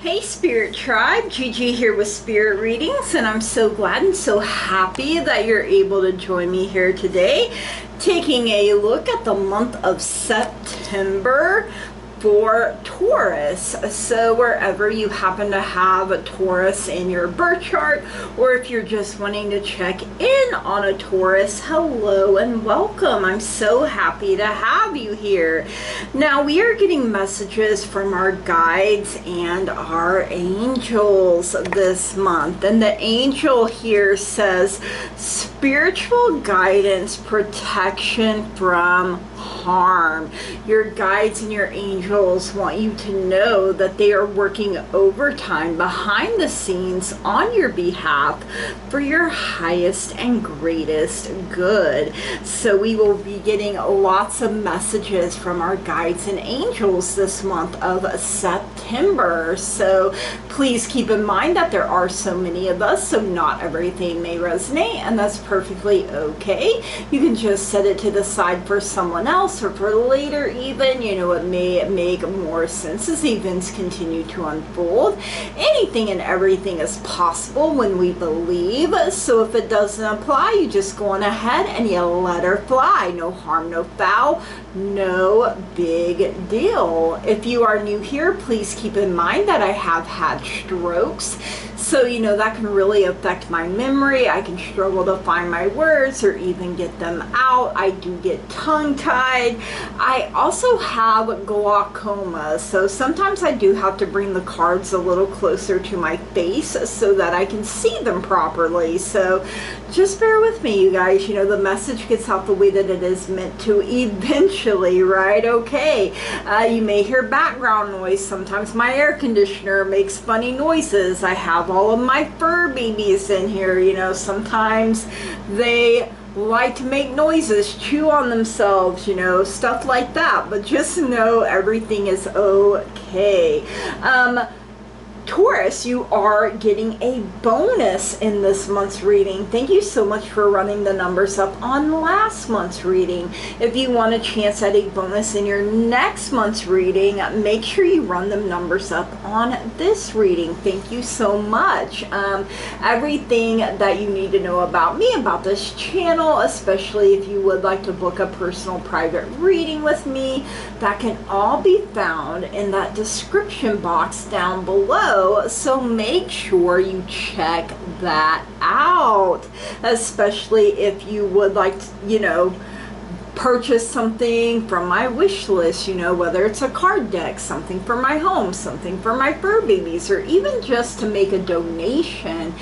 Hey Spirit Tribe, Gigi here with Spirit Readings, and I'm so glad and so happy that you're able to join me here today, taking a look at the month of September for Taurus. So wherever you happen to have a Taurus in your birth chart, or if you're just wanting to check in on a Taurus, hello and welcome. I'm so happy to have you here. Now we are getting messages from our guides and our angels this month, and the angel here says spiritual guidance, protection from harm. Your guides and your angels want you to know that they are working overtime behind the scenes on your behalf for your highest and greatest good. So we will be getting lots of messages from our guides and angels this month of September. So please keep in mind that there are so many of us, so not everything may resonate, and that's perfectly okay. You can just set it to the side for someone else or for later even. You know, it may make more sense as events continue to unfold. Anything and everything is possible when we believe. So if it doesn't apply, you just go on ahead and you let her fly. No harm, no foul, no big deal. If you are new here, please keep in mind that I have had strokes. So, you know, that can really affect my memory. I can struggle to find my words or even get them out. I do get tongue-tied. I also have glaucoma. So sometimes I do have to bring the cards a little closer to my face so that I can see them properly. So just bear with me, you guys. You know, the message gets out the way that it is meant to eventually, right? Okay. You may hear background noise. Sometimes my air conditioner makes funny noises. I have all of my fur babies in here. You know, sometimes they like to make noises, chew on themselves, you know, stuff like that. But just know everything is okay. Taurus, you are getting a bonus in this month's reading. Thank you so much for running the numbers up on last month's reading. If you want a chance at a bonus in your next month's reading, make sure you run the numbers up on this reading. Thank you so much. Everything that you need to know about me, about this channel, especially if you would like to book a personal private reading with me, that can all be found in that description box down below. So make sure you check that out, especially if you would like to, you know, purchase something from my wish list, you know, whether it's a card deck, something for my home, something for my fur babies, or even just to make a donation.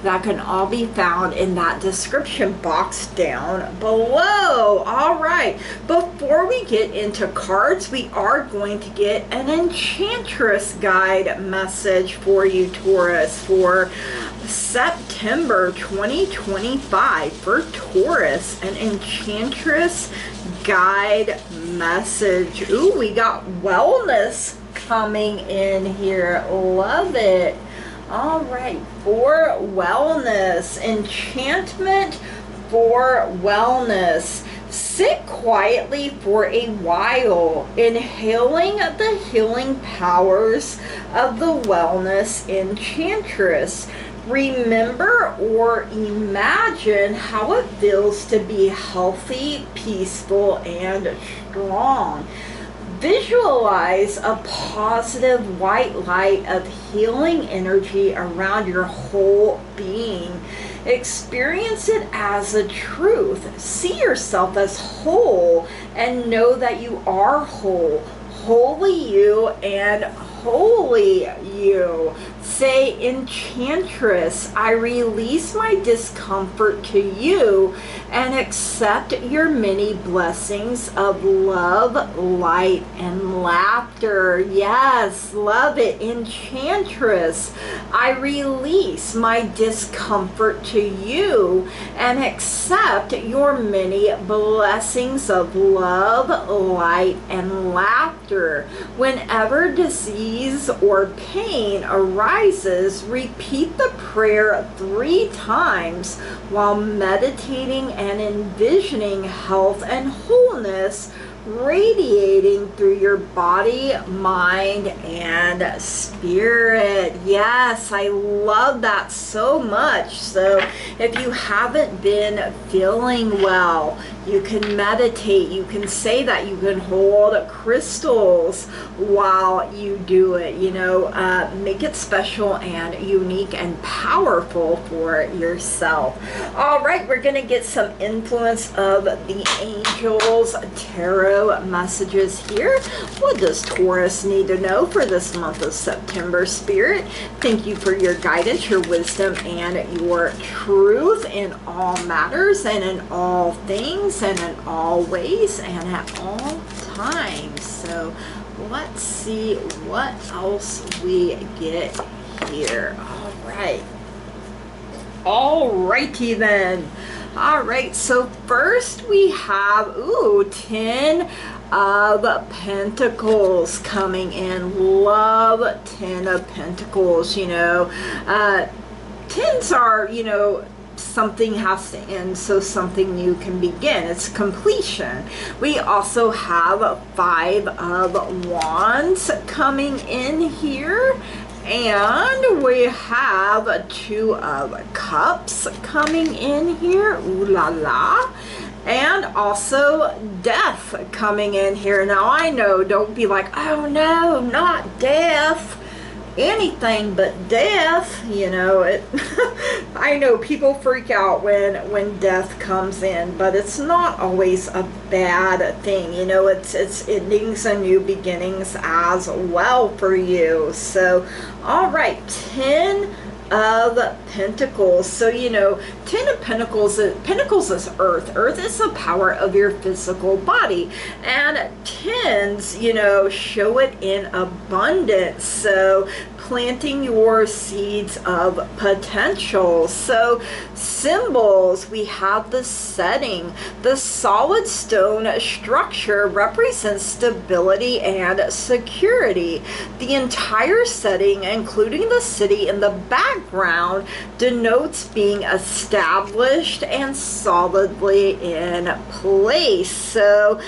That can all be found in that description box down below. All right, before we get into cards, we are going to get an Enchantress guide message for you, Taurus, for September 2025 for Taurus. An Enchantress guide message. Ooh, we got wellness coming in here. Love it. All right, for wellness, enchantment for wellness. Sit quietly for a while, inhaling the healing powers of the wellness enchantress. Remember or imagine how it feels to be healthy, peaceful, and strong. Visualize a positive white light of healing energy around your whole being. Experience it as a truth. See yourself as whole and know that you are whole. Wholly you and holy you. Say, Enchantress, I release my discomfort to you and accept your many blessings of love, light, and laughter. Yes, love it. Enchantress, I release my discomfort to you and accept your many blessings of love, light, and laughter. Whenever disease or pain arises, repeat the prayer 3 times while meditating and envisioning health and wholeness radiating through your body, mind, and spirit. Yes, I love that so much. So if you haven't been feeling well, you can meditate, you can say that, you can hold crystals while you do it, you know, make it special and unique and powerful for yourself. All right, we're going to get some influence of the angels tarot messages here. What does Taurus need to know for this month of September, Spirit? Thank you for your guidance, your wisdom, and your truth in all matters and in all things and in all ways and at all times. So let's see what else we get here. Alrighty then. Alright, so first we have 10 of Pentacles coming in. Love 10 of Pentacles, you know. Tens are, you know, something has to end so something new can begin. It's completion. We also have 5 of Wands coming in here. And we have 2 of Cups coming in here. Ooh la la. And also Death coming in here. Now I know, don't be like, oh no, not death. Anything but death, you know. It I know people freak out when death comes in, but it's not always a bad thing, you know. It's endings and new beginnings as well for you. So all right, 10 of Pentacles. So, you know, 10 of Pentacles is earth. Earth is the power of your physical body. And tens, you know, show it in abundance. So planting your seeds of potential. So symbols, we have the setting. The solid stone structure represents stability and security. The entire setting, including the city in the background, denotes being established and solidly in place. So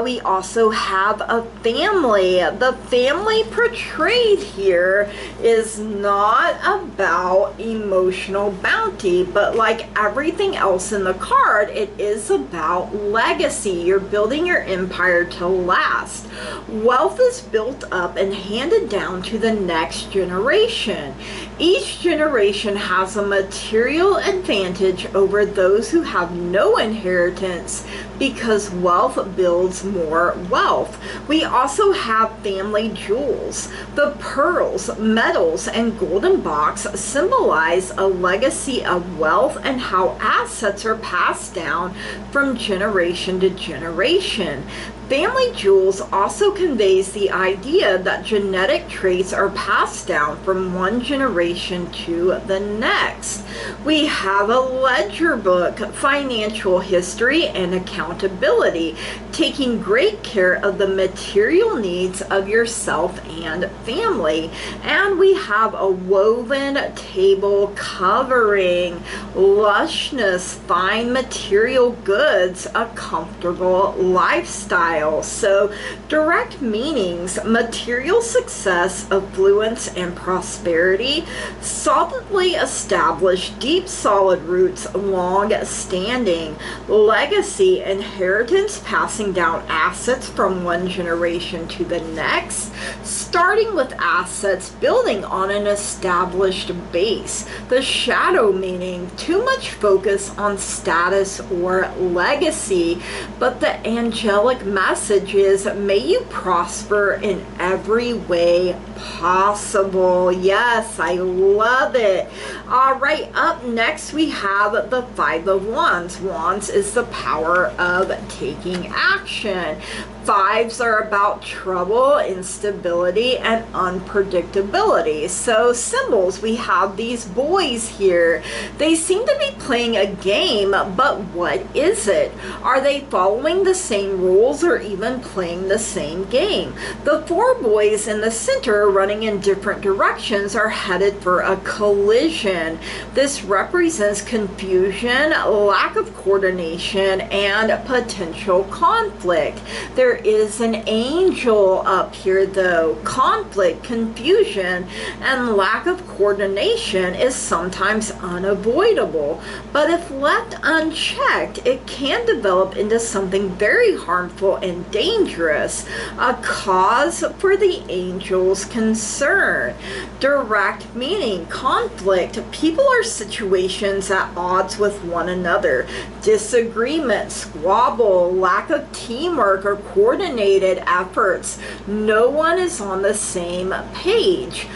we also have a family. The family portrayed here is not about emotional bounty, but like everything else in the card, it is about legacy. You're building your empire to last. Wealth is built up and handed down to the next generation. Each generation has a material advantage over those who have no inheritance, because wealth builds more wealth. We also have family jewels. The pearls, metals, and golden box symbolize a legacy of wealth and how assets are passed down from generation to generation. Family jewels also conveys the idea that genetic traits are passed down from one generation to the next. We have a ledger book, financial history, and accountability, taking great care of the material needs of yourself and family. And we have a woven table covering, lushness, fine material goods, a comfortable lifestyle. So direct meanings: material success, affluence, and prosperity, solidly established, deep solid roots, long standing, legacy, inheritance, passing down assets from one generation to the next, starting with assets, building on an established base. The shadow meaning: too much focus on status or legacy, but the angelic message is, may you prosper in every way possible. Yes, I love it. All right, up next we have the 5 of Wands. Wands is the power of taking action. 5s are about trouble, instability, and unpredictability. So symbols, we have these boys here. They seem to be playing a game, but what is it? Are they following the same rules or even playing the same game? The 4 boys in the center, running in different directions, are headed for a collision. This represents confusion, lack of coordination, and potential conflict. There there is an angel up here though. Conflict, confusion, and lack of coordination is sometimes unavoidable, but if left unchecked, it can develop into something very harmful and dangerous, a cause for the angel's concern. Direct meaning, conflict. People or situations at odds with one another. Disagreement, squabble, lack of teamwork or coordinated efforts. No one is on the same page.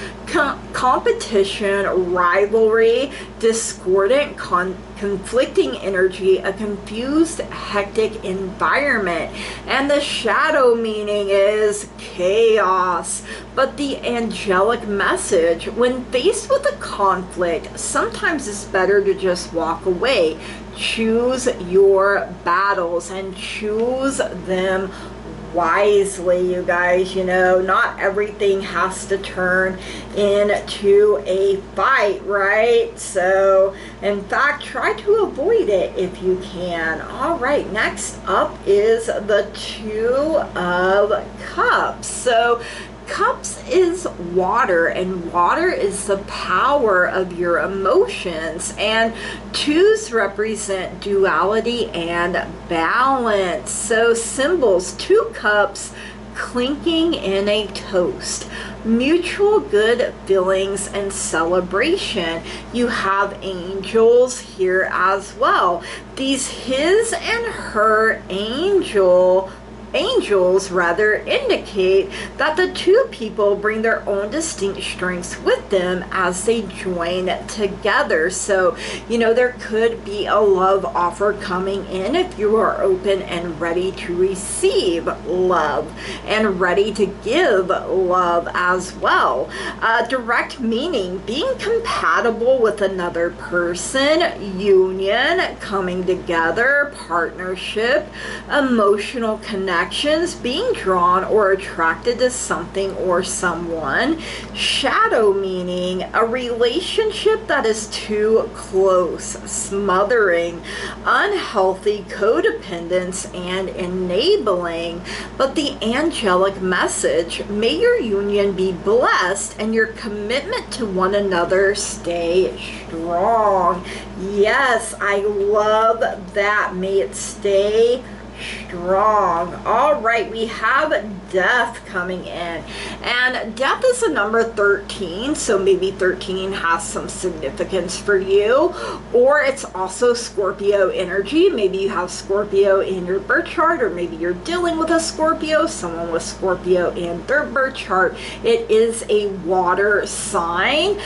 Competition, rivalry, discordant, conflicting energy, a confused, hectic environment. And the shadow meaning is chaos. But the angelic message, when faced with a conflict, sometimes it's better to just walk away. Choose your battles and choose them wisely, you guys. You know, not everything has to turn into a fight, right? So in fact, try to avoid it if you can. All right, next up is the Two of Cups. So Cups is water, and water is the power of your emotions, and twos represent duality and balance. So symbols, 2 cups clinking in a toast, mutual good feelings and celebration. You have angels here as well. These his and her angels indicate that the two people bring their own distinct strengths with them as they join together. So, you know, there could be a love offer coming in if you are open and ready to receive love and ready to give love as well. Direct meaning, being compatible with another person, union, coming together, partnership, emotional connection, being drawn or attracted to something or someone. Shadow meaning, a relationship that is too close, smothering, unhealthy codependence, and enabling. But the angelic message, may your union be blessed and your commitment to one another stay strong. Yes, I love that. May it stay strong. All right, we have death coming in, and death is a number 13, so maybe 13 has some significance for you, or it's also Scorpio energy. Maybe you have Scorpio in your birth chart, or maybe you're dealing with a Scorpio, someone with Scorpio in their birth chart. It is a water sign.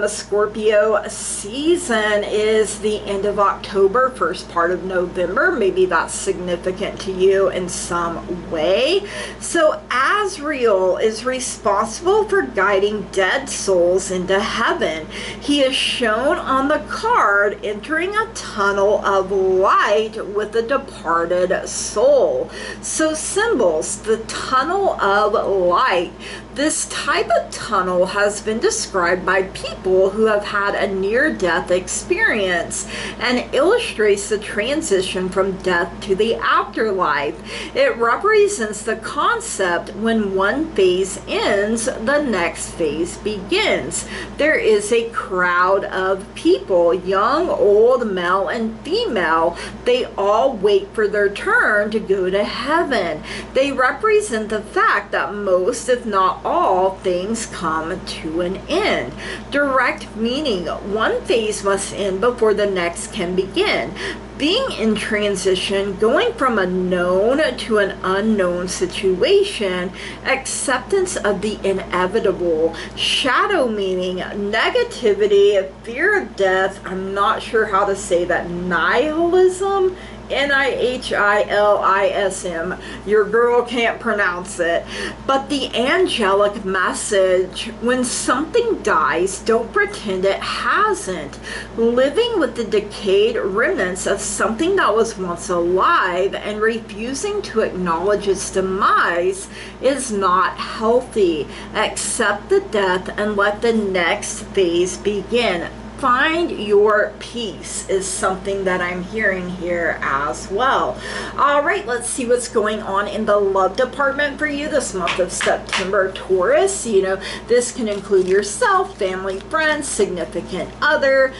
Scorpio season is the end of October, first part of November. Maybe that's significant to you in some way. So Azrael is responsible for guiding dead souls into heaven. He is shown on the card entering a tunnel of light with a departed soul. So symbols, the tunnel of light. This type of tunnel has been described by people who have had a near-death experience and illustrates the transition from death to the afterlife. It represents the concept when one phase ends, the next phase begins. There is a crowd of people, young, old, male, and female. They all wait for their turn to go to heaven. They represent the fact that most, if not all, things come to an end. Direct meaning, one phase must end before the next can begin. Being in transition, going from a known to an unknown situation, acceptance of the inevitable. Shadow meaning, negativity, fear of death, I'm not sure how to say that, nihilism, Nihilism. Your girl can't pronounce it. But the angelic message, when something dies, don't pretend it hasn't. Living with the decayed remnants of something that was once alive and refusing to acknowledge its demise is not healthy. Accept the death and let the next phase begin. find your peace is something that I'm hearing here as well. All right, let's see what's going on in the love department for you this month of September, Taurus. You know, this can include yourself, family, friends, significant other.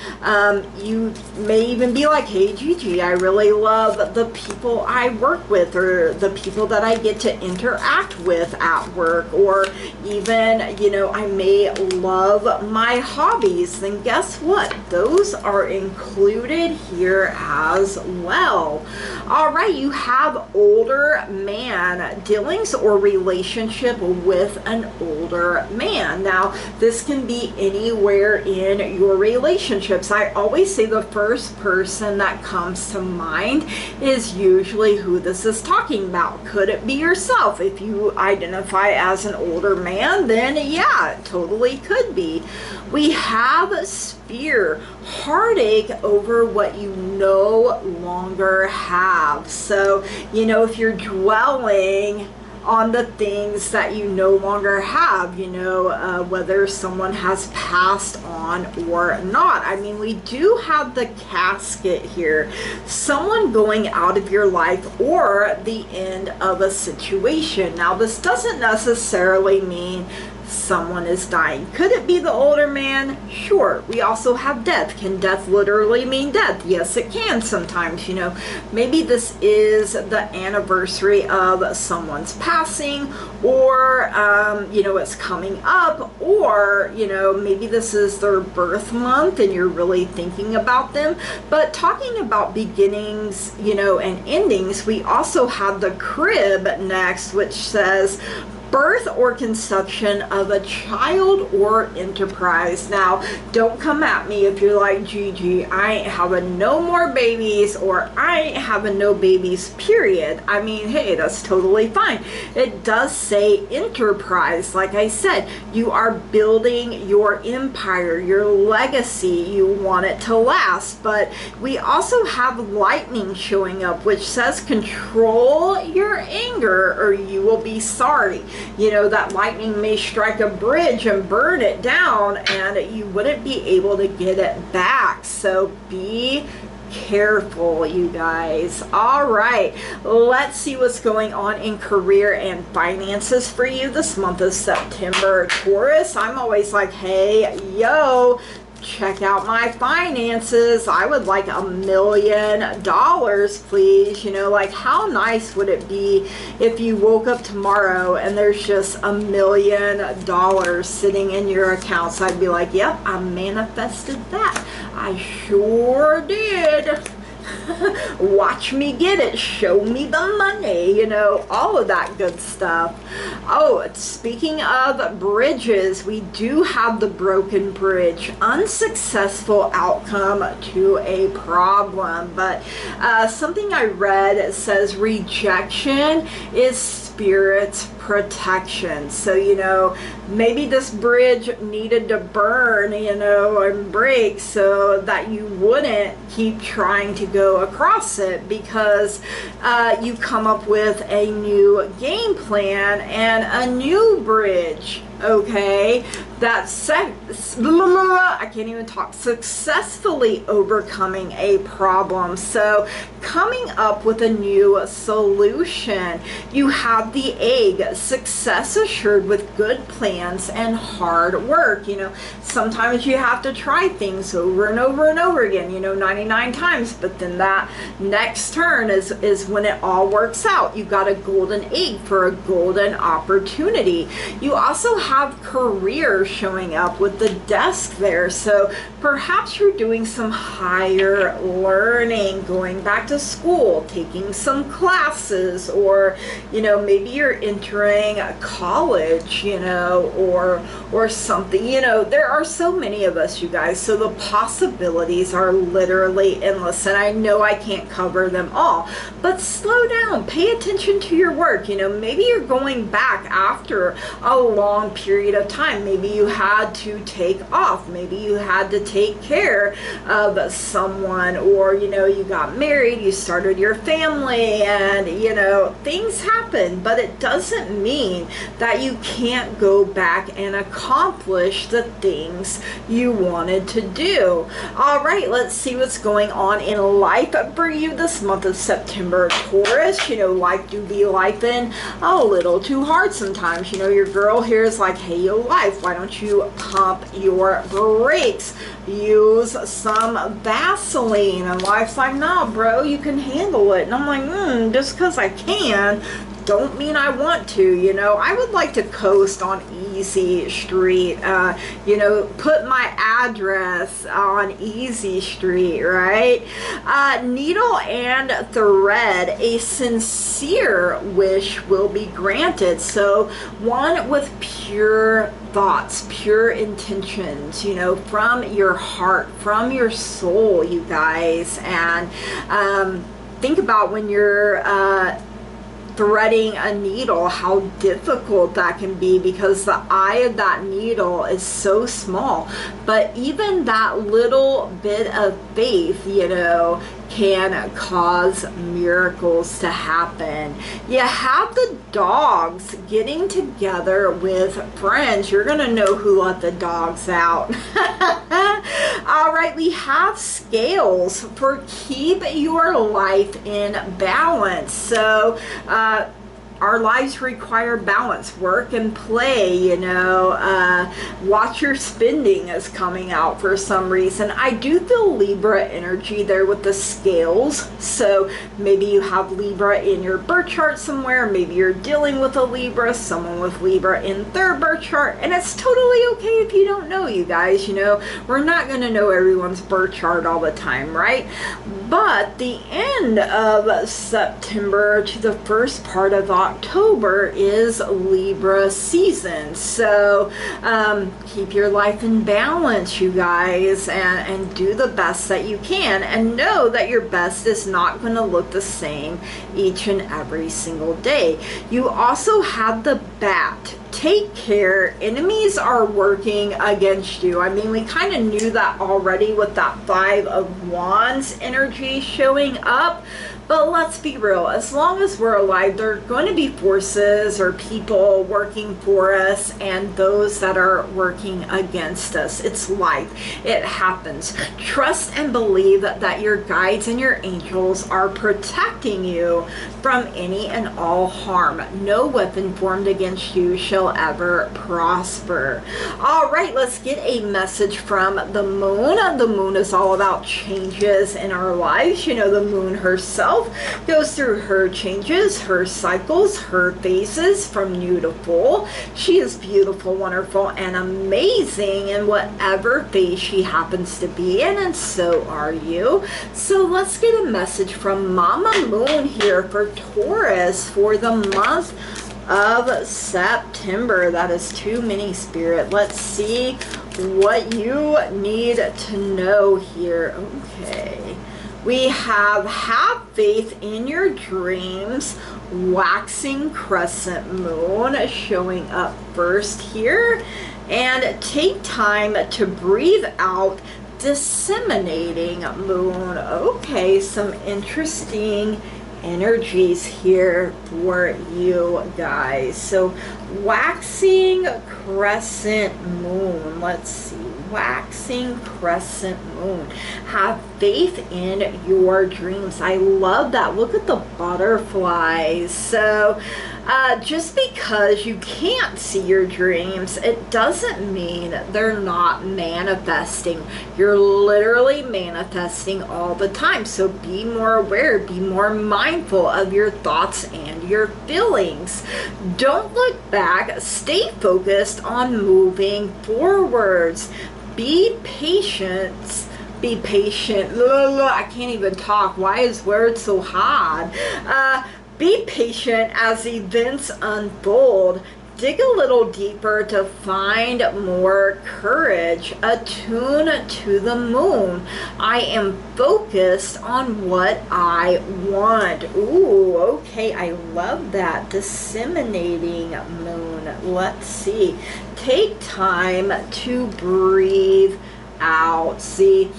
You may even be like, hey Gigi, I really love the people I work with, or the people that I get to interact with at work, or even, you know, I may love my hobbies. Then guess what? Those are included here as well. All right, you have older man dealings or relationship with an older man. Now, this can be anywhere in your relationships. I always say the first person that comes to mind is usually who this is talking about. Could it be yourself? If you identify as an older man, then yeah, it totally could be. We have fear, heartache over what you no longer have. So, you know, if you're dwelling on the things that you no longer have, you know, whether someone has passed on or not. I mean, we do have the casket here, someone going out of your life or the end of a situation. Now, this doesn't necessarily mean someone is dying. Could it be the older man? Sure. We also have death. Can death literally mean death? Yes, it can sometimes. You know, maybe this is the anniversary of someone's passing, or you know, it's coming up, or you know, maybe this is their birth month and you're really thinking about them. But talking about beginnings, you know, and endings, we also have the crib next, which says birth or conception of a child or enterprise. Now, don't come at me if you're like, Gigi, I ain't having no more babies, or I ain't having no babies, period. I mean, hey, that's totally fine. It does say enterprise. Like I said, you are building your empire, your legacy. You want it to last. But we also have lightning showing up, which says control your anger or you will be sorry. You know, that lightning may strike a bridge and burn it down, and you wouldn't be able to get it back. So be careful, you guys. All right, let's see what's going on in career and finances for you this month of September, Taurus. I'm always like, hey, yo, check out my finances. I would like $1 million, please. You know, like, how nice would it be if you woke up tomorrow and there's just $1 million sitting in your accounts? I'd be like, yep, I manifested that. I sure did. Watch me get it. Show me the money. You know, all of that good stuff. Oh, speaking of bridges, we do have the broken bridge. Unsuccessful outcome to a problem. But something I read says rejection is spirit's protection. So, you know, maybe this bridge needed to burn, you know, and break so that you wouldn't keep trying to go across it, because you come up with a new game plan and a new bridge. Okay, that's I can't even talk. Successfully overcoming a problem. So coming up with a new solution. You have the egg, success assured with good plans and hard work. You know, sometimes you have to try things over and over and over again, you know, 99 times, but then that next turn is when it all works out. You got a golden egg for a golden opportunity. You also have career showing up with the desk there. So perhaps you're doing some higher learning, going back to school, taking some classes, or, you know, maybe you're entering college, you know, or something. You know, there are so many of us, you guys, so the possibilities are literally endless, and I know I can't cover them all, but slow down, pay attention to your work. You know, maybe you're going back after a long period of time. Maybe you you had to take off. Maybe you had to take care of someone, or, you know, you got married, you started your family, and, you know, things happen. But it doesn't mean that you can't go back and accomplish the things you wanted to do. All right, let's see what's going on in life for you this month of September, Taurus. You know, life do be lifing a little too hard sometimes. You know, your girl here is like, hey, yo, life, why don't you pump your brakes? Use some Vaseline. And life's like, nah, bro, you can handle it. And I'm like, just because I can don't mean I want to. You know, I would like to coast on Easy Street, you know, put my address on Easy Street, right? Needle and thread, a sincere wish will be granted. So one with pure thoughts, pure intentions, you know, from your heart, from your soul, you guys. And think about when you're threading a needle, how difficult that can be, because the eye of that needle is so small. But even that little bit of faith, you know, can cause miracles to happen. You have the dogs getting together with friends. You're gonna know who let the dogs out. All right, we have scales for keep your life in balance. So our lives require balance, work and play, you know. Watch your spending is coming out for some reason. I do feel Libra energy there with the scales. So maybe you have Libra in your birth chart somewhere. Maybe you're dealing with a Libra, someone with Libra in their birth chart. And it's totally okay if you don't know, you guys. You know, we're not going to know everyone's birth chart all the time, right? But the end of September to the first part of October is Libra season. So keep your life in balance, you guys, and do the best that you can, and know that your best is not going to look the same each and every single day. You also have the bat. Take care, enemies are working against you. I mean, we kind of knew that already with that Five of Wands energy showing up. But let's be real, as long as we're alive, there are going to be forces or people working for us and those that are working against us. It's life. It happens. Trust and believe that your guides and your angels are protecting you from any and all harm. No weapon formed against you shall ever prosper. All right, let's get a message from the moon. The moon is all about changes in our lives. You know, the moon herself goes through her changes, her cycles, her phases from new to full. She is beautiful, wonderful, and amazing in whatever phase she happens to be in, and so are you. So let's get a message from Mama Moon here for Taurus for the month of September. That is too many, Spirit. Let's see what you need to know here. Okay. We have faith in your dreams, waxing crescent moon showing up first here. And take time to breathe out, disseminating moon. Okay, some interesting energies here for you guys. So waxing crescent moon, let's see, waxing crescent moon. Have faith in your dreams. I love that. Look at the butterflies. So just because you can't see your dreams, it doesn't mean they're not manifesting. You're literally manifesting all the time. So be more aware, be more mindful of your thoughts and your feelings. Don't look back. Stay focused on moving forwards. Be patient. Be patient. I can't even talk. Why is word so hard? Be patient as events unfold. Dig a little deeper to find more courage. Attune to the moon. I am focused on what I want. Ooh, okay, I love that. Disseminating moon. let's see. Take time to breathe out. See?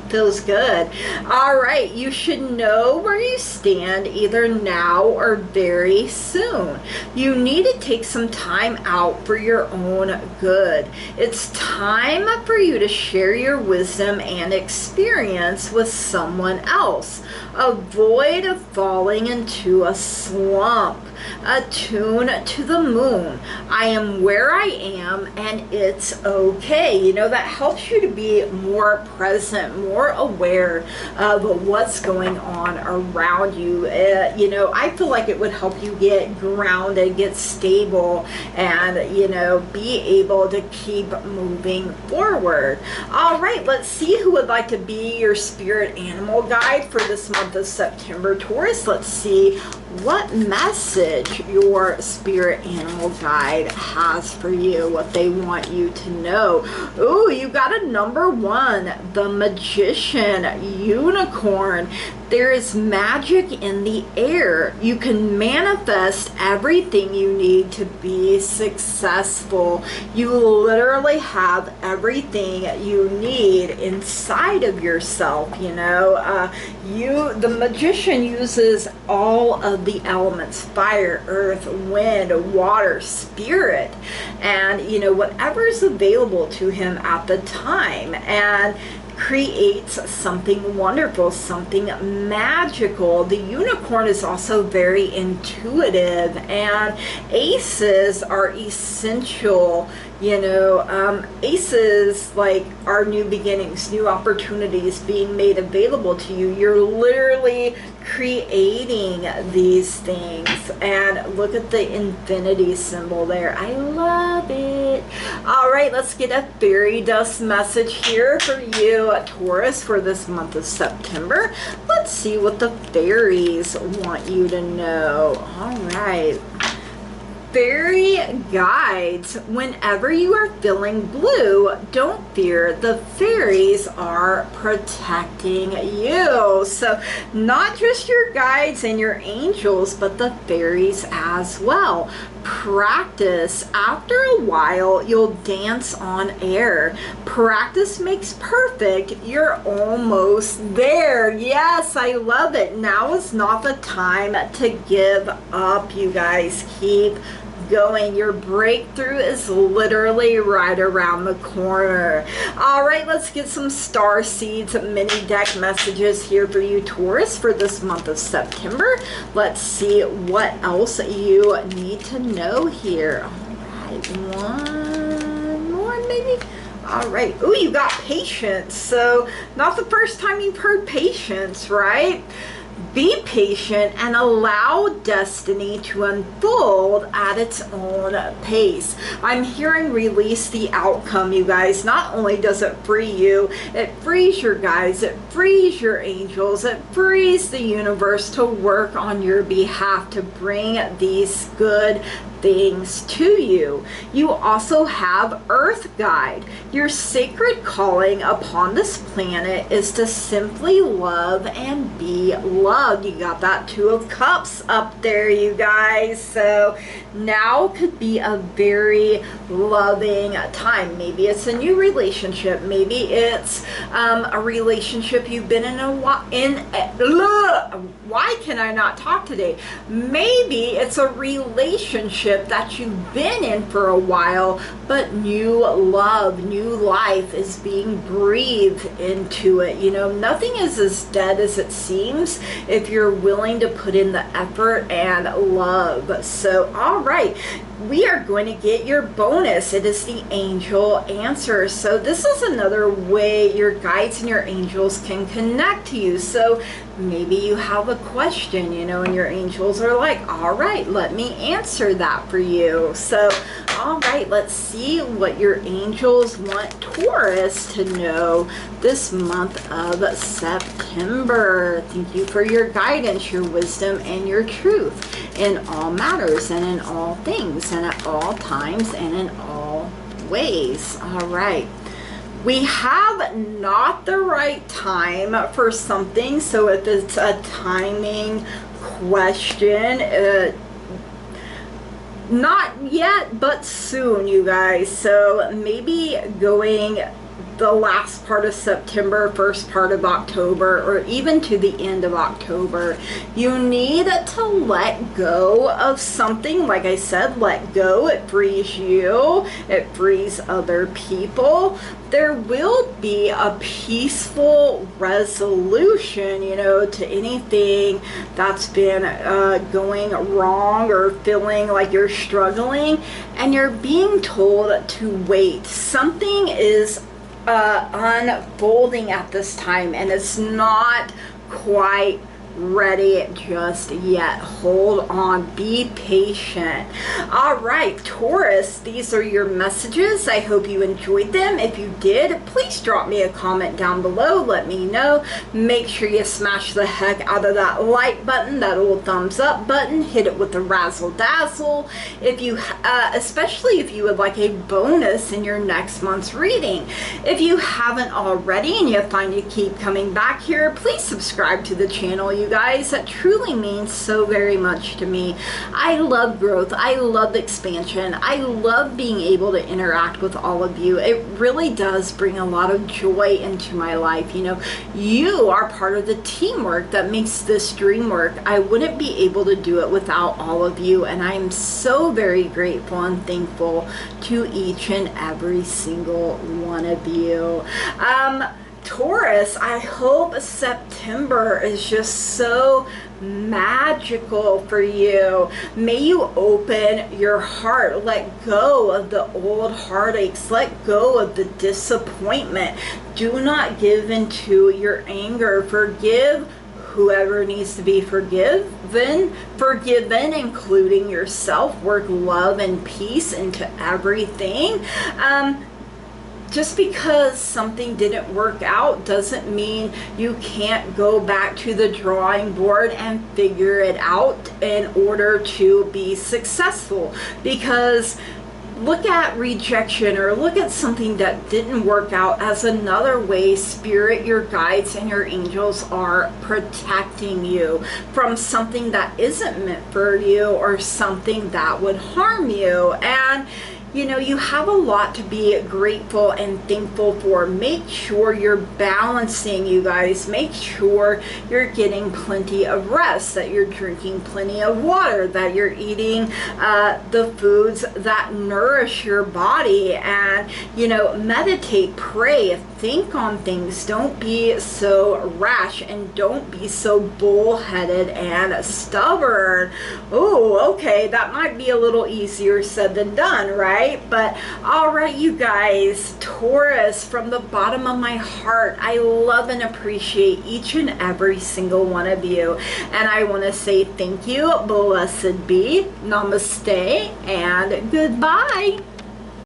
Feels good. All right, you should know where you stand either now or very soon. You need to take some time out for your own good. It's time for you to share your wisdom and experience with someone else. Avoid falling into a slump. Attune to the moon. I am where I am and it's okay. You know, that helps you to be more present, more aware of what's going on around you. You know, I feel like it would help you get grounded, get stable, and, you know, be able to keep moving forward. All right, let's see who would like to be your spirit animal guide for this month of September, Taurus. Let's see what message your spirit animal guide has for you, what they want you to know. Ooh, you got a number 1, the Magician, Unicorn. There is magic in the air. You can manifest everything you need to be successful. You literally have everything you need inside of yourself, you know. The Magician uses all of the elements: fire, earth, wind, water, spirit, and, you know, whatever is available to him at the time, and creates something wonderful, something magical. The unicorn is also very intuitive, and aces are essential. You know, aces like are new beginnings, new opportunities being made available to you. You're literally creating these things, and look at the infinity symbol there. I love it. All right, let's get a fairy dust message here for you, Taurus, for this month of September. Let's see what the fairies want you to know. All right. Fairy guides, whenever you are feeling blue, don't fear, the fairies are protecting you. So not just your guides and your angels, but the fairies as well. Practice. After a while, you'll dance on air. Practice makes perfect. You're almost there. Yes, I love it. Now is not the time to give up, you guys. Keep going. Your breakthrough is literally right around the corner. All right, let's get some star seeds mini deck messages here for you, Taurus, for this month of September. Let's see what else you need to know here. All right, one more maybe. All right. Ooh, you got patience. So not the first time you've heard patience, right? Be patient and allow destiny to unfold at its own pace. I'm hearing release the outcome, you guys. Not only does it free you, it frees your guides, it frees your angels, it frees the universe to work on your behalf to bring these good things to you. You also have Earth Guide. Your sacred calling upon this planet is to simply love and be loved. You got that 2 of Cups up there, you guys. So now could be a very loving time. Maybe it's a new relationship. Maybe it's a relationship you've been in why can I not talk today? Maybe it's a relationship that you've been in for a while, but new love, new life is being breathed into it. You know, nothing is as dead as it seems if you're willing to put in the effort and love. So, all right, we are going to get your bonus. It is the angel answer. So this is another way your guides and your angels can connect to you. So maybe you have a question, you know, and your angels are like, all right, let me answer that for you. So, all right, let's see what your angels want Taurus to know this month of September. Thank you for your guidance, your wisdom, and your truth in all matters and in all things and at all times and in all ways. All right. We have not the right time for something, so if it's a timing question, Not yet, but soon, you guys. So maybe going the last part of September, first part of October, or even to the end of October. You need to let go of something. Like I said, let go. It frees you. It frees other people. There will be a peaceful resolution, you know, to anything that's been going wrong or feeling like you're struggling, and you're being told to wait. Something is unfolding at this time, and it's not quite ready just yet. Hold on, be patient. All right, Taurus, these are your messages. I hope you enjoyed them. If you did, please drop me a comment down below. Let me know. Make sure you smash the heck out of that like button, that old thumbs up button. Hit it with the razzle dazzle. If you especially if you would like a bonus in your next month's reading. If you haven't already and you find you keep coming back here, please subscribe to the channel, you guys. That truly means so very much to me. I love growth. I love expansion. I love being able to interact with all of you. It really does bring a lot of joy into my life. You know, you are part of the teamwork that makes this dream work. I wouldn't be able to do it without all of you, and I am so very grateful and thankful to each and every single one of you. Taurus, I hope September is just so magical for you. May you open your heart, let go of the old heartaches, let go of the disappointment. Do not give into your anger. Forgive whoever needs to be forgiven, including yourself. Work love and peace into everything. Just because something didn't work out doesn't mean you can't go back to the drawing board and figure it out in order to be successful. Because look at rejection, or look at something that didn't work out, as another way Spirit, your guides, and your angels are protecting you from something that isn't meant for you, or something that would harm you. And you know, you have a lot to be grateful and thankful for. Make sure you're balancing, you guys. Make sure you're getting plenty of rest, that you're drinking plenty of water, that you're eating the foods that nourish your body, and, you know, meditate, pray, think on things. Don't be so rash, and don't be so bullheaded and stubborn. Oh, okay, that might be a little easier said than done, right? But all right, you guys, Taurus, from the bottom of my heart, I love and appreciate each and every single one of you, and I want to say thank you, blessed be, namaste, and goodbye.